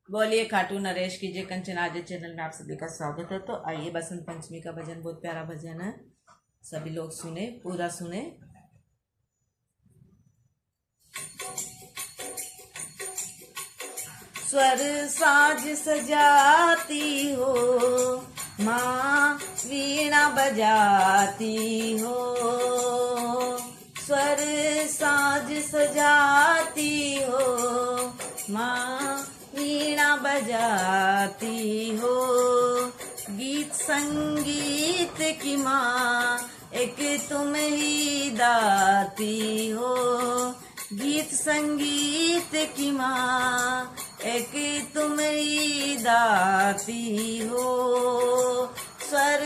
बोलिए खाटू नरेश की जय। कंचन आज चैनल में आप सभी का स्वागत है। तो आइए, बसंत पंचमी का भजन बहुत प्यारा भजन है, सभी लोग सुने, पूरा सुने। स्वर साज सजाती हो माँ, वीणा बजाती हो। स्वर साज सजाती हो माँ, वीणा बजाती हो। गीत संगीत की माँ एक तुम ही दाती हो। गीत संगीत की माँ एक तुम ही दाती हो। स्वर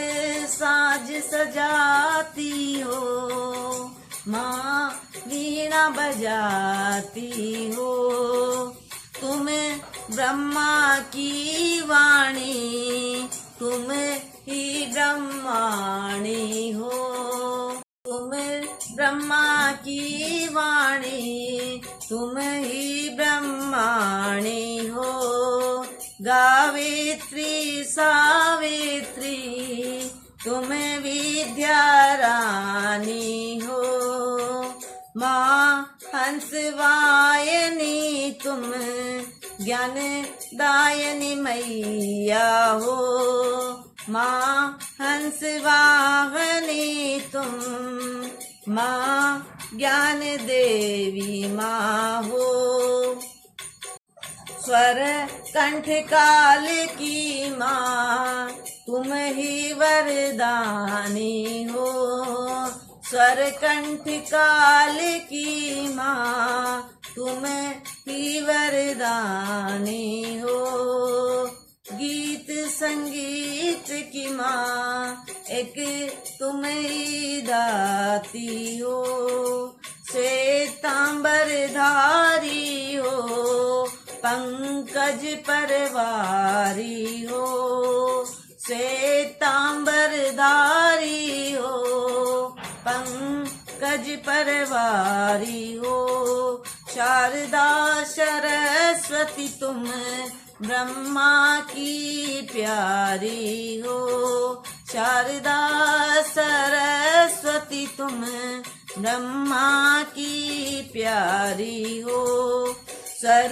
साज सजाती हो माँ, वीणा बजाती हो। तुम ब्रह्मा की वाणी, तुम ही ब्रह्माणी हो। तुम ब्रह्मा की वाणी, तुम ही ब्रह्माणी हो। गावित्री सावित्री, तुम विद्या रानी हो। माँ हंसवायनी, तुम ज्ञान दायनी मैया हो। माँ हंसवाहनी, तुम माँ ज्ञान देवी माँ हो। स्वर कंठ काल की माँ, तुम ही वरदानी हो। स्वर कंठ काल की माँ, तुम ही वरदानी हो। गीत संगीत की माँ एक तुम ही दाती हो। श्वेतांबर धारी हो, पंकज परवारी हो। श्वेतांबर धारी हो, पंकज परवारी हो। शारदा सरस्वती, तुम ब्रह्मा की प्यारी हो। शारदा सरस्वती, तुम ब्रह्मा की प्यारी हो। सर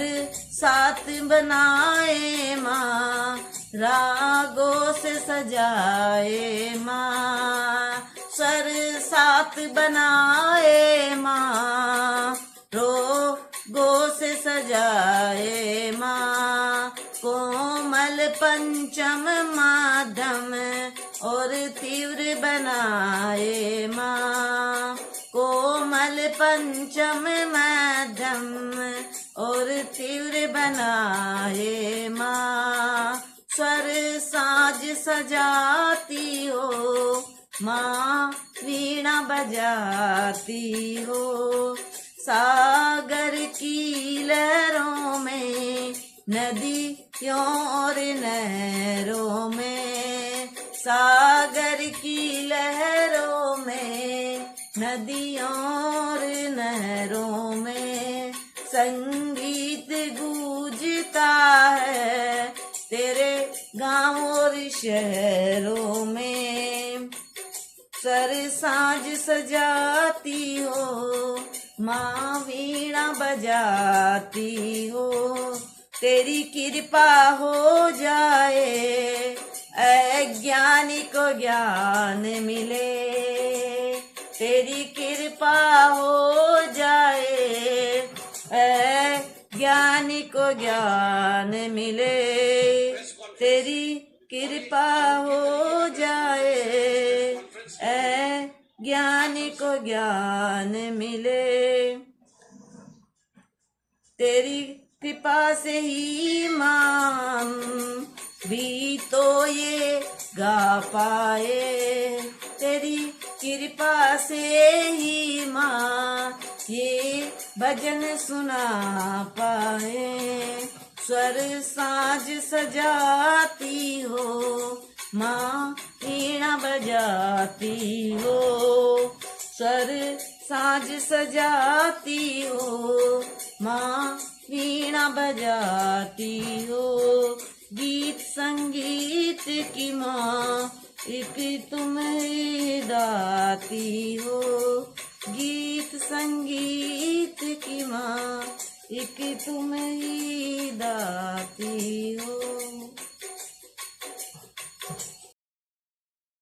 सात बनाए माँ, रागों से सजाए माँ। सर सात बनाए माँ, रोगों से सजाए माँ। कोमल पंचम माध्यम और तीव्र बनाए माँ। कोमल पंचम माध्यम और तीव्र बनाए माँ। स्वर साज सजाती हो माँ, वीणा बजाती हो। सागर की लहरों में, नदियों और नहरों में। सागर की लहरों में, नदियों और नहरों में। संगीत गूंजता है तेरे गाँव और शहरों में। सर साज सजाती हो माँ, वीणा बजाती हो। तेरी कृपा हो जाए, अज्ञानी को ज्ञान मिले। तेरी कृपा हो जाए, अज्ञानी को ज्ञान मिले। तेरी कृपा हो जाए, ज्ञानी को ज्ञान मिले। तेरी कृपा से ही माँ भी तो ये गा पाए। तेरी कृपा से ही माँ ये भजन सुना पाए। स्वर साज सजाती हो माँ, वीणा बजाती हो। स्वर साज सजाती हो माँ, वीणा बजाती हो। की माँ, एक तुम ही दाती हो। गीत संगीत की माँ, एक तुम ही दाती